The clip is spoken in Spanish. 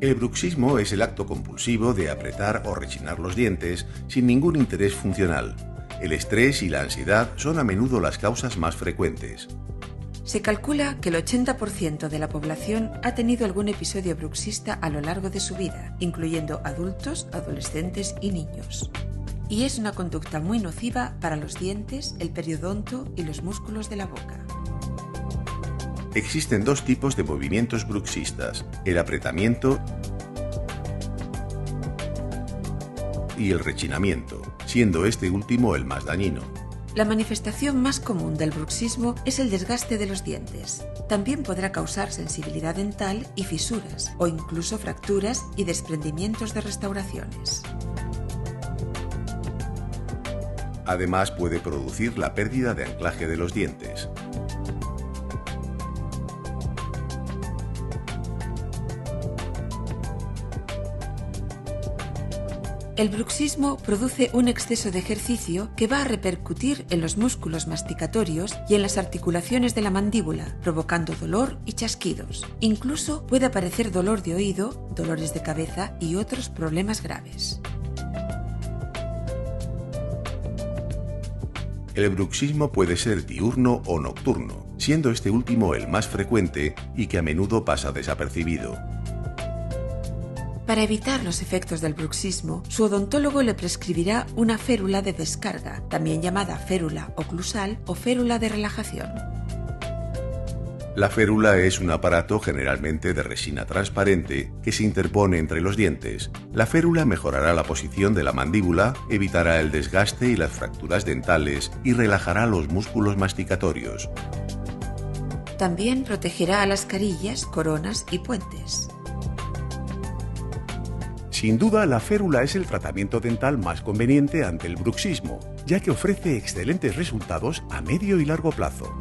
El bruxismo es el acto compulsivo de apretar o rechinar los dientes sin ningún interés funcional. El estrés y la ansiedad son a menudo las causas más frecuentes. Se calcula que el 80% de la población ha tenido algún episodio bruxista a lo largo de su vida, incluyendo adultos, adolescentes y niños. Y es una conducta muy nociva para los dientes, el periodonto y los músculos de la boca. Existen dos tipos de movimientos bruxistas: el apretamiento y el rechinamiento, siendo este último el más dañino. La manifestación más común del bruxismo es el desgaste de los dientes. También podrá causar sensibilidad dental y fisuras, o incluso fracturas y desprendimientos de restauraciones. Además, puede producir la pérdida de anclaje de los dientes. El bruxismo produce un exceso de ejercicio que va a repercutir en los músculos masticatorios y en las articulaciones de la mandíbula, provocando dolor y chasquidos. Incluso puede aparecer dolor de oído, dolores de cabeza y otros problemas graves. El bruxismo puede ser diurno o nocturno, siendo este último el más frecuente y que a menudo pasa desapercibido. Para evitar los efectos del bruxismo, su odontólogo le prescribirá una férula de descarga, también llamada férula oclusal o férula de relajación. La férula es un aparato generalmente de resina transparente que se interpone entre los dientes. La férula mejorará la posición de la mandíbula, evitará el desgaste y las fracturas dentales y relajará los músculos masticatorios. También protegerá a las carillas, coronas y puentes. Sin duda, la férula es el tratamiento dental más conveniente ante el bruxismo, ya que ofrece excelentes resultados a medio y largo plazo.